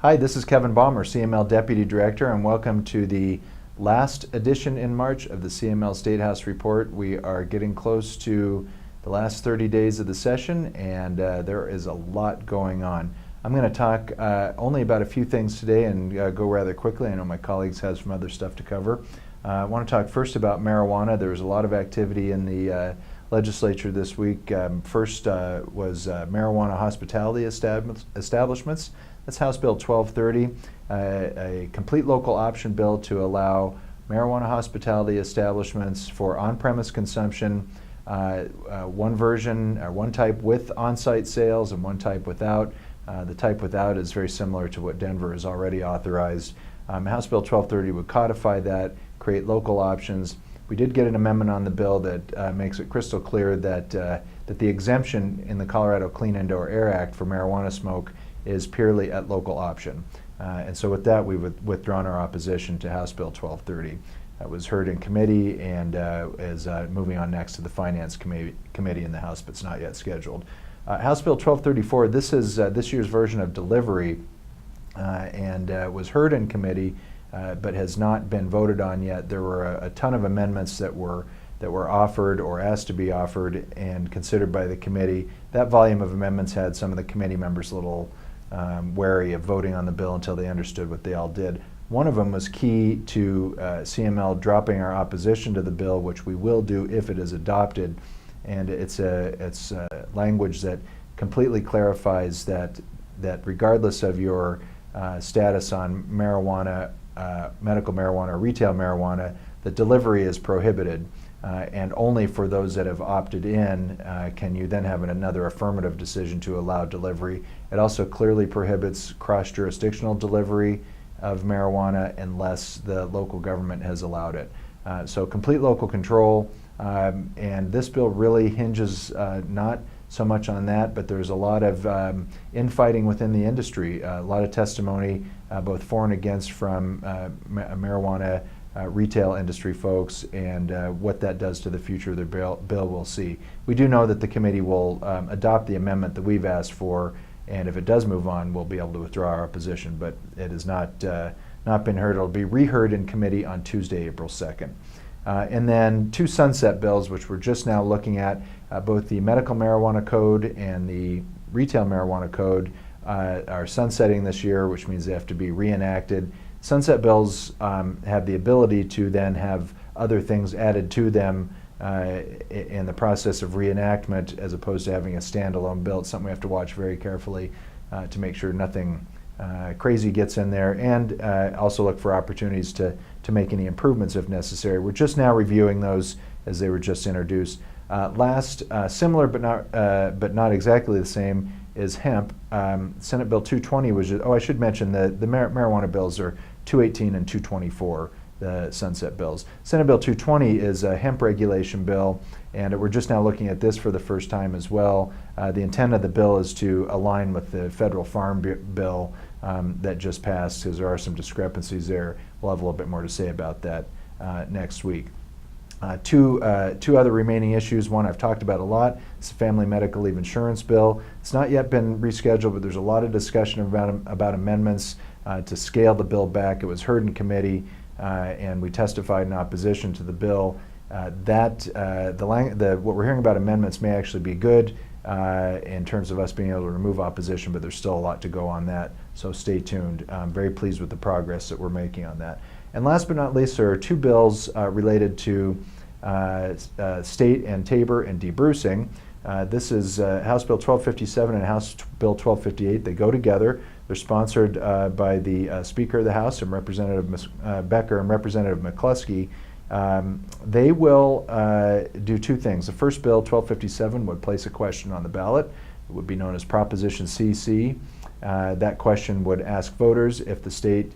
Hi, this is Kevin Baumer, CML Deputy Director, and welcome to the last edition in March of the CML Statehouse Report. We are getting close to the last 30 days of the session, and there is a lot going on. I'm going to talk only about a few things today and go rather quickly. I know my colleagues have some other stuff to cover. I want to talk first about marijuana. There was a lot of activity in the legislature this week. First was marijuana hospitality establishments. That's House Bill 1230, a complete local option bill to allow marijuana hospitality establishments for on-premise consumption, one version or one type with on-site sales and one type without. The type without is very similar to what Denver has already authorized. House Bill 1230 would codify that, create local options. We did get an amendment on the bill that makes it crystal clear that the exemption in the Colorado Clean Indoor Air Act for marijuana smoke is purely at local option. And so with that, we've withdrawn our opposition to House Bill 1230. That was heard in committee and is moving on next to the Finance Committee in the House, but it's not yet scheduled. House Bill 1234, this is this year's version of delivery and was heard in committee, but has not been voted on yet. There were a ton of amendments that were offered or asked to be offered and considered by the committee. That volume of amendments had some of the committee members a little wary of voting on the bill until they understood what they all did. One of them was key to CML dropping our opposition to the bill, which we will do if it is adopted. And it's language that completely clarifies that regardless of your status on marijuana, medical marijuana or retail marijuana, the delivery is prohibited. And only for those that have opted in can you then have another affirmative decision to allow delivery. It also clearly prohibits cross-jurisdictional delivery of marijuana unless the local government has allowed it. So complete local control, and this bill really hinges not so much on that, but there's a lot of infighting within the industry, a lot of testimony, both for and against from marijuana retail industry folks, and what that does to the future of the bill we'll see. We do know that the committee will adopt the amendment that we've asked for, and if it does move on, we'll be able to withdraw our opposition, but it has not been heard. It'll be reheard in committee on Tuesday, April 2nd. And then two sunset bills, which we're just now looking at, both the medical marijuana code and the retail marijuana code are sunsetting this year, which means they have to be reenacted. Sunset bills have the ability to then have other things added to them in the process of reenactment, as opposed to having a standalone bill. It's something we have to watch very carefully to make sure nothing crazy gets in there, and also look for opportunities to make any improvements if necessary. We're just now reviewing those as they were just introduced. Last, similar but not exactly the same, is hemp. Senate Bill 220 was just, I should mention the marijuana bills are 218 and 224, the sunset bills. Senate Bill 220 is a hemp regulation bill, and we're just now looking at this for the first time as well. The intent of the bill is to align with the federal farm bill that just passed, because there are some discrepancies there. We'll have a little bit more to say about that next week. Two other remaining issues. One I've talked about a lot. It's the Family Medical Leave Insurance Bill. It's not yet been rescheduled, but there's a lot of discussion about amendments to scale the bill back. It was heard in committee, and we testified in opposition to the bill. What we're hearing about amendments may actually be good in terms of us being able to remove opposition, but there's still a lot to go on that, so stay tuned. I'm very pleased with the progress that we're making on that. And last but not least, there are two bills related to state and TABOR and debrucing. This is House Bill 1257 and House Bill 1258. They go together. They're sponsored by the Speaker of the House, and Representative Becker and Representative McCluskey. They will do two things. The first bill, 1257, would place a question on the ballot. It would be known as Proposition CC. That question would ask voters if the state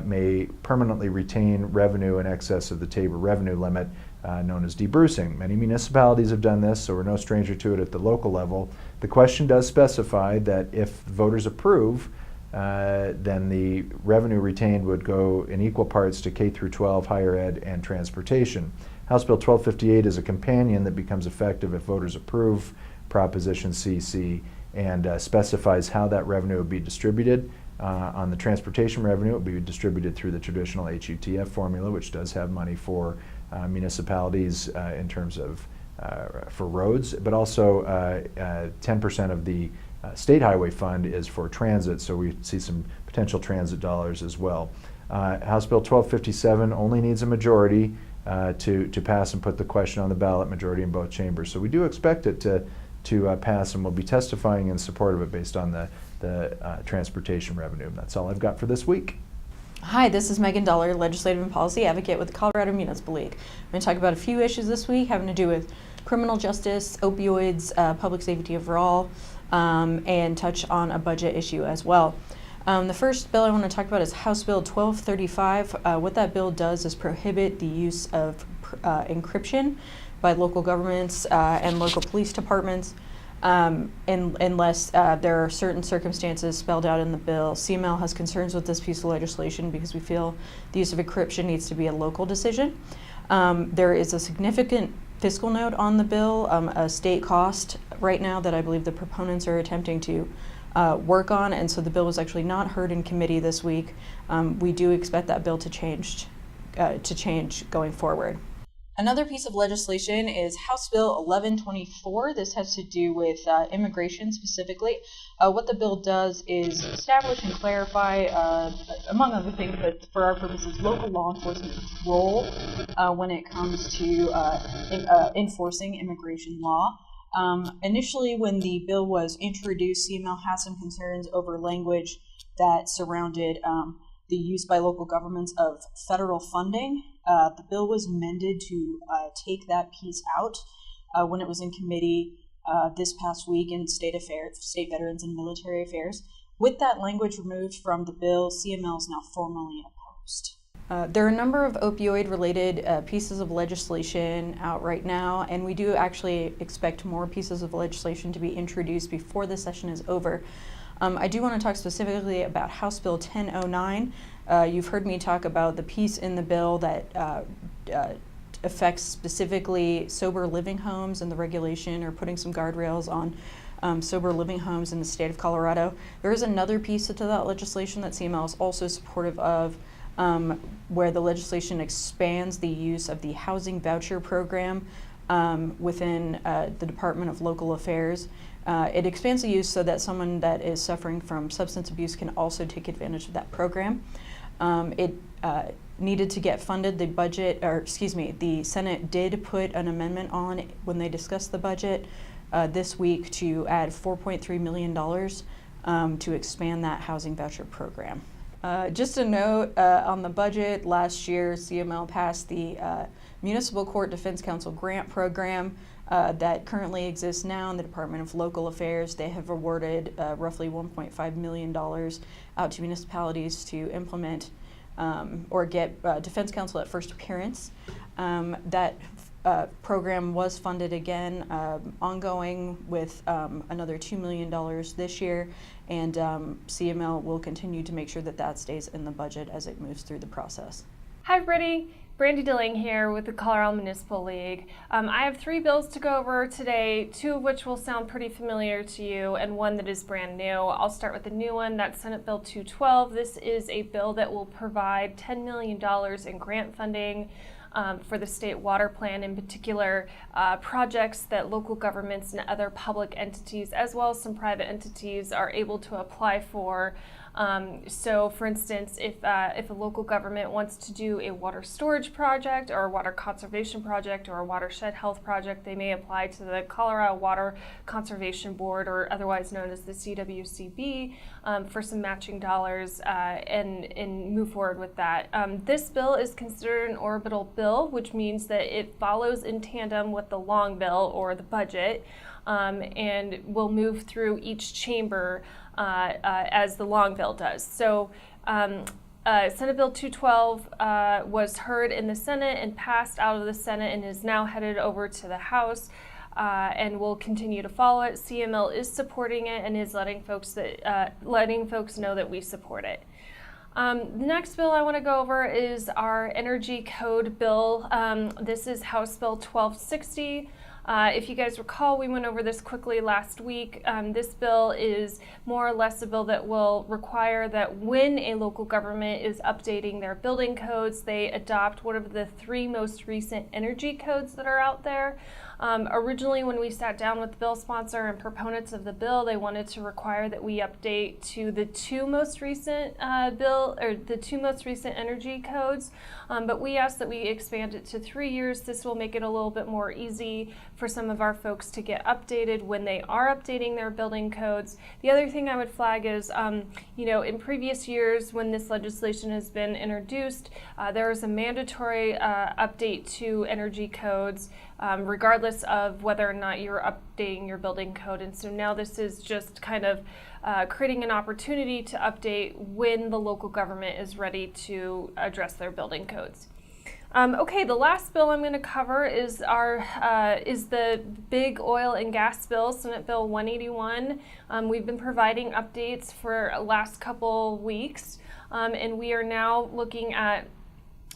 may permanently retain revenue in excess of the TABOR revenue limit, known as debrucing. Many municipalities have done this, so we're no stranger to it at the local level. The question does specify that if voters approve, then the revenue retained would go in equal parts to K through 12, higher ed, and transportation. House Bill 1258 is a companion that becomes effective if voters approve Proposition CC, and specifies how that revenue will be distributed. On the transportation revenue, it will be distributed through the traditional HUTF formula, which does have money for municipalities in terms of for roads, but also 10% of the state highway fund is for transit, so we see some potential transit dollars as well. House Bill 1257 only needs a majority to pass and put the question on the ballot, majority in both chambers. So we do expect it to pass, and we'll be testifying in support of it based on the transportation revenue. That's all I've got for this week. Hi, this is Megan Dollar, Legislative and Policy Advocate with the Colorado Municipal League. I'm going to talk about a few issues this week having to do with criminal justice, opioids, public safety overall, and touch on a budget issue as well. The first bill I want to talk about is House Bill 1235. What that bill does is prohibit the use of encryption by local governments and local police departments unless there are certain circumstances spelled out in the bill. CML has concerns with this piece of legislation because we feel the use of encryption needs to be a local decision. There is a significant fiscal note on the bill, a state cost right now that I believe the proponents are attempting to work on, and so the bill was actually not heard in committee this week. We do expect that bill to change going forward. Another piece of legislation is House Bill 1124. This has to do with immigration specifically. What the bill does is establish and clarify, among other things, but for our purposes, local law enforcement's role when it comes to enforcing immigration law. Initially, when the bill was introduced, CML had some concerns over language that surrounded the use by local governments of federal funding. The bill was amended to take that piece out when it was in committee this past week in State Veterans and Military Affairs. With that language removed from the bill, CML is now formally opposed. There are a number of opioid-related pieces of legislation out right now, and we do actually expect more pieces of legislation to be introduced before the session is over. I do want to talk specifically about House Bill 1009. You've heard me talk about the piece in the bill that affects specifically sober living homes and the regulation or putting some guardrails on sober living homes in the state of Colorado. There is another piece to that legislation that CML is also supportive of, where the legislation expands the use of the housing voucher program within the Department of Local Affairs. It expands the use so that someone that is suffering from substance abuse can also take advantage of that program. It needed to get funded. The Senate did put an amendment on when they discussed the budget this week to add $4.3 million to expand that housing voucher program. Just a note on the budget, last year CML passed the Municipal Court Defense Council grant program that currently exists now in the Department of Local Affairs. They have awarded roughly $1.5 million out to municipalities to implement or get defense counsel at first appearance. That program was funded again, ongoing with another $2 million this year, and CML will continue to make sure that that stays in the budget as it moves through the process. Hi everybody, Brandy Dilling here with the Colorado Municipal League. I have 3 bills to go over today, 2 of which will sound pretty familiar to you and one that is brand new. I'll start with the new one, that's Senate Bill 212. This is a bill that will provide $10 million in grant funding for the state water plan, in particular projects that local governments and other public entities as well as some private entities are able to apply for. So for instance, if a local government wants to do a water storage project or a water conservation project or a watershed health project, they may apply to the Colorado Water Conservation Board, or otherwise known as the CWCB, for some matching dollars and move forward with that. This bill is considered an orbital bill, which means that it follows in tandem with the long bill or the budget, and will move through each chamber as the long bill does. So Senate Bill 212 was heard in the Senate and passed out of the Senate and is now headed over to the House and will continue to follow it. CML is supporting it and is letting folks know that we support it. The next bill I want to go over is our Energy Code bill. This is House Bill 1260. If you guys recall, we went over this quickly last week. This bill is more or less a bill that will require that when a local government is updating their building codes, they adopt one of the 3 most recent energy codes that are out there. Originally, when we sat down with the bill sponsor and proponents of the bill, they wanted to require that we update to the 2 most recent energy codes, but we asked that we expand it to 3 years. This will make it a little bit more easy for some of our folks to get updated when they are updating their building codes. The other thing I would flag is, in previous years when this legislation has been introduced, there is a mandatory update to energy codes, regardless of whether or not you're updating your building code. And so now this is just kind of creating an opportunity to update when the local government is ready to address their building codes. Okay, the last bill I'm going to cover is the big oil and gas bill, Senate Bill 181. We've been providing updates for the last couple weeks, and we are now looking at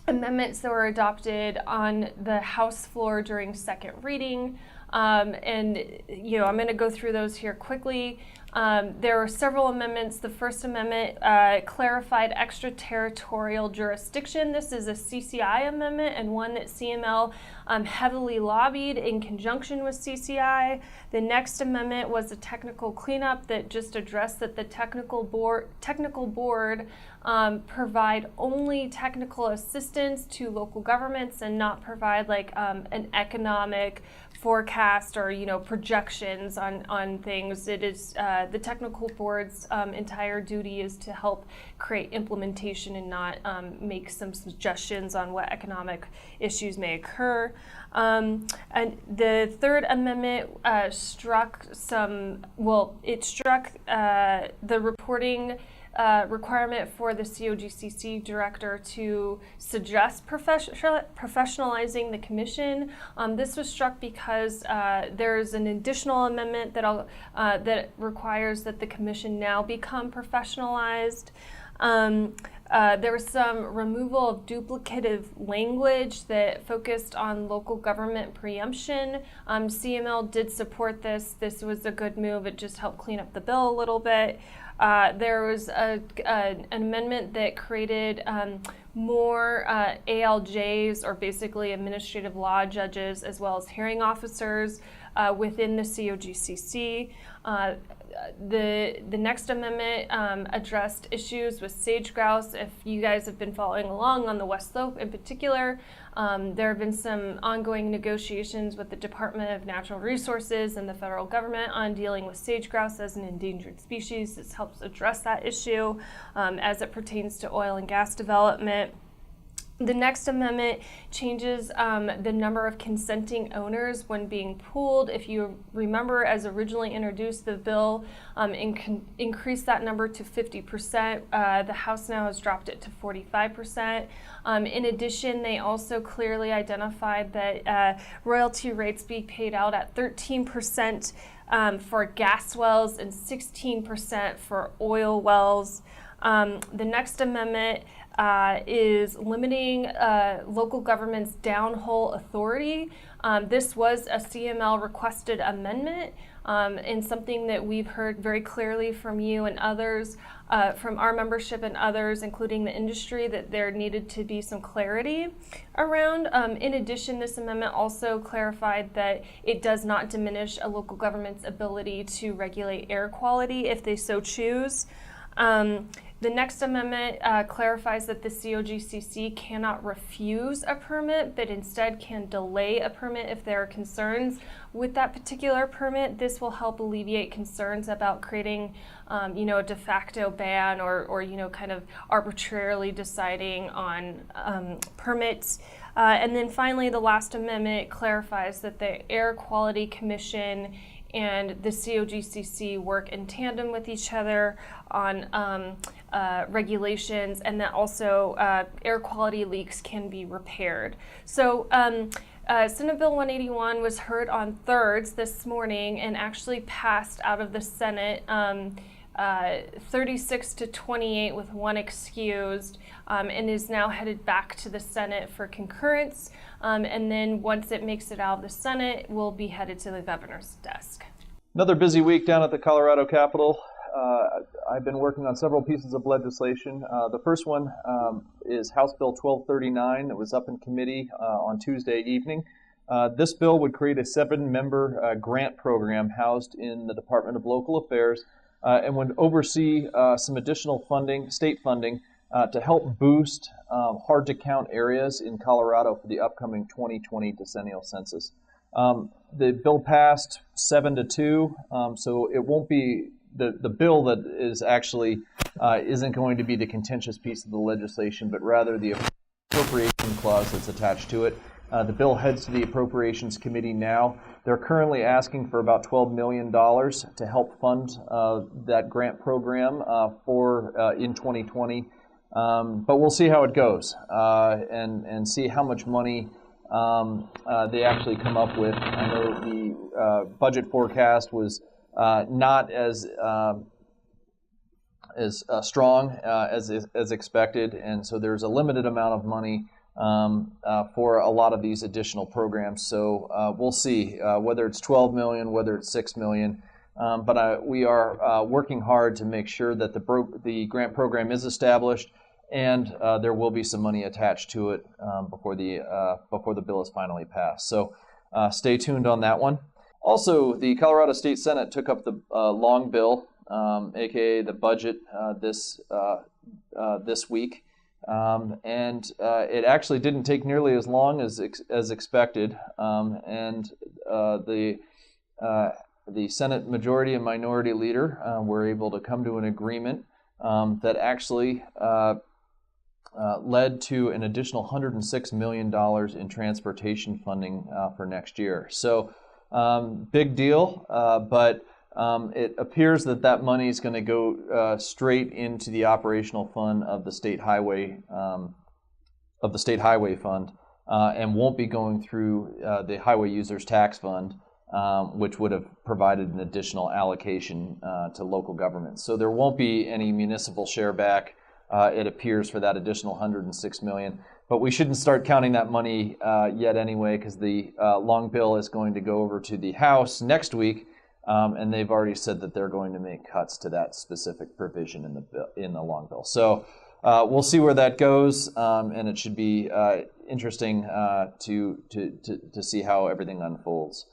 amendments that were adopted on the House floor during second reading. I'm going to go through those here quickly. There were several amendments. The First Amendment clarified extraterritorial jurisdiction. This is a CCI amendment and one that CML heavily lobbied in conjunction with CCI. The next amendment was a technical cleanup that just addressed that the technical board provide only technical assistance to local governments and not provide an economic forecast or projections on things. It is the technical board's entire duty is to help create implementation and not make some suggestions on what economic issues may occur. And the Third Amendment struck the reporting requirement for the COGCC director to suggest professionalizing the commission. This was struck because there's an additional amendment that requires that the commission now become professionalized. There was some removal of duplicative language that focused on local government preemption. CML did support this. This was a good move. It just helped clean up the bill a little bit. There was an amendment that created more ALJs, or basically administrative law judges, as well as hearing officers within the COGCC. The next amendment addressed issues with sage grouse. If you guys have been following along on the West Slope in particular, there have been some ongoing negotiations with the Department of Natural Resources and the federal government on dealing with sage grouse as an endangered species. This helps address that issue as it pertains to oil and gas development. The next amendment changes the number of consenting owners when being pooled. If you remember, as originally introduced, the bill increased that number to 50%. The House now has dropped it to 45%. In addition, they also clearly identified that royalty rates be paid out at 13% for gas wells and 16% for oil wells. The next amendment is limiting local government's downhole authority. This was a CML requested amendment and something that we've heard very clearly from you and others, from our membership and others, including the industry, that there needed to be some clarity around. In addition, this amendment also clarified that it does not diminish a local government's ability to regulate air quality if they so choose. The next amendment clarifies that the COGCC cannot refuse a permit, but instead can delay a permit if there are concerns with that particular permit. This will help alleviate concerns about creating, a de facto ban or kind of arbitrarily deciding on permits. And then finally, the last amendment clarifies that the Air Quality Commission and the COGCC work in tandem with each other on regulations, and that also air quality leaks can be repaired. So Senate Bill 181 was heard on thirds this morning and actually passed out of the Senate 36 to 28 with one excused, and is now headed back to the Senate for concurrence. And then once it makes it out of the Senate, will be headed to the governor's desk. Another busy week down at the Colorado Capitol. I've been working on several pieces of legislation. The first one is House Bill 1239 that was up in committee on Tuesday evening. This bill would create a 7-member grant program housed in the Department of Local Affairs and would oversee some additional funding, state funding, to help boost hard-to-count areas in Colorado for the upcoming 2020 decennial census. The bill passed 7-2, so it won't be the bill that is actually isn't going to be the contentious piece of the legislation, but rather the appropriation clause that's attached to it. The bill heads to the Appropriations Committee now. They're currently asking for about $12 million to help fund that grant program in 2020. But we'll see how it goes and see how much money they actually come up with. I know the budget forecast was not as strong as expected, and so there's a limited amount of money for a lot of these additional programs. So we'll see whether it's 12 million, whether it's 6 million. But we are working hard to make sure that the grant program is established, and there will be some money attached to it before the bill is finally passed. So stay tuned on that one. Also, the Colorado State Senate took up the long bill, aka the budget, this week. And it actually didn't take nearly as long as expected, and the Senate Majority and Minority Leader were able to come to an agreement that actually led to an additional $106 million in transportation funding for next year. So big deal, but it appears that money is going to go straight into the operational fund of the state highway fund, and won't be going through the highway users tax fund, which would have provided an additional allocation to local governments. So there won't be any municipal share back. It appears for that additional $106 million. But we shouldn't start counting that money yet anyway, because the long bill is going to go over to the House next week. And they've already said that they're going to make cuts to that specific provision in the long bill. So we'll see where that goes, and it should be interesting to see how everything unfolds.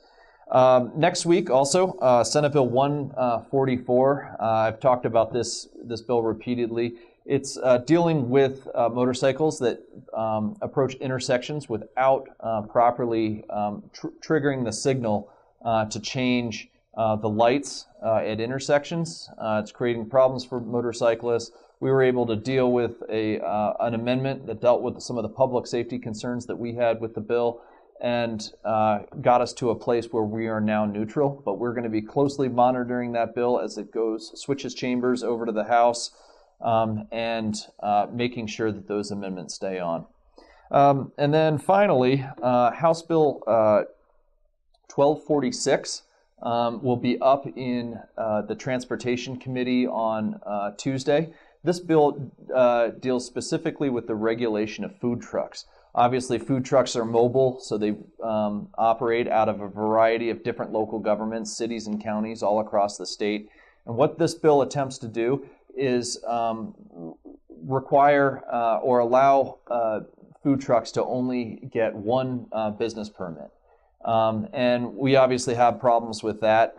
Next week, also, Senate Bill 144. I've talked about this bill repeatedly. It's dealing with motorcycles that approach intersections without properly triggering the signal to change the lights at intersections. It's creating problems for motorcyclists. We were able to deal with an amendment that dealt with some of the public safety concerns that we had with the bill, and got us to a place where we are now neutral. But we're going to be closely monitoring that bill as it switches chambers over to the House, and making sure that those amendments stay on. And then finally, House Bill 1246 will be up in the Transportation Committee on Tuesday. This bill deals specifically with the regulation of food trucks. Obviously, food trucks are mobile, so they operate out of a variety of different local governments, cities and counties all across the state. And what this bill attempts to do is require or allow food trucks to only get one business permit. And we obviously have problems with that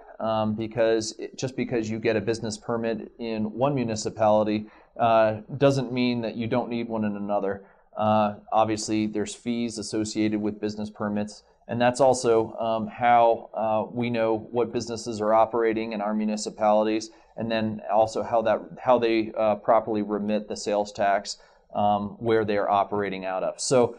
because just because you get a business permit in one municipality doesn't mean that you don't need one in another. Obviously, there's fees associated with business permits, and that's also how we know what businesses are operating in our municipalities, and then also how they properly remit the sales tax where they are operating out of. So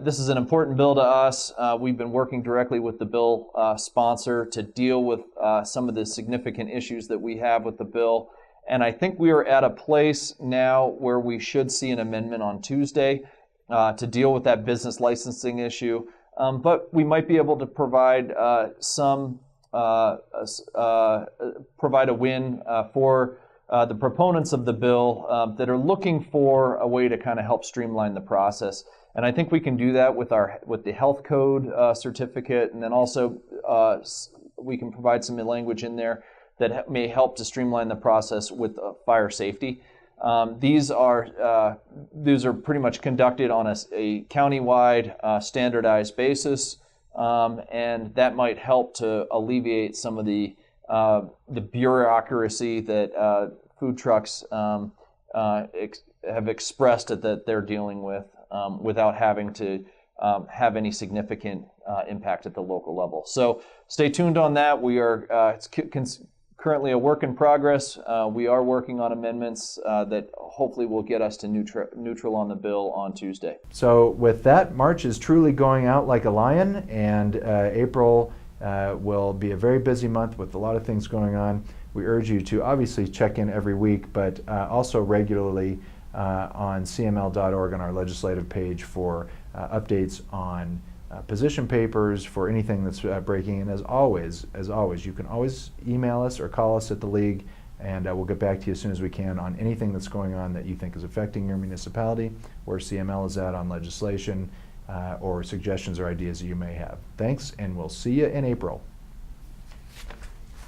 this is an important bill to us. We've been working directly with the bill sponsor to deal with some of the significant issues that we have with the bill. And I think we are at a place now where we should see an amendment on Tuesday to deal with that business licensing issue. But we might be able to provide some provide a win for the proponents of the bill that are looking for a way to kind of help streamline the process. And I think we can do that with the health code certificate, and then also we can provide some language in there that may help to streamline the process with fire safety. These are pretty much conducted on a county-wide standardized basis, and that might help to alleviate some of the bureaucracy that food trucks have expressed that they're dealing with without having to have any significant impact at the local level. So stay tuned on that. We are it's currently a work in progress. We are working on amendments that hopefully will get us to neutral on the bill on Tuesday. So with that, March is truly going out like a lion, and April will be a very busy month with a lot of things going on. We urge you to obviously check in every week, but also regularly on cml.org on our legislative page for updates on position papers, for anything that's breaking. And as always, you can always email us or call us at the League, and we'll get back to you as soon as we can on anything that's going on that you think is affecting your municipality, where CML is at on legislation, or suggestions or ideas that you may have. Thanks, and we'll see you in April.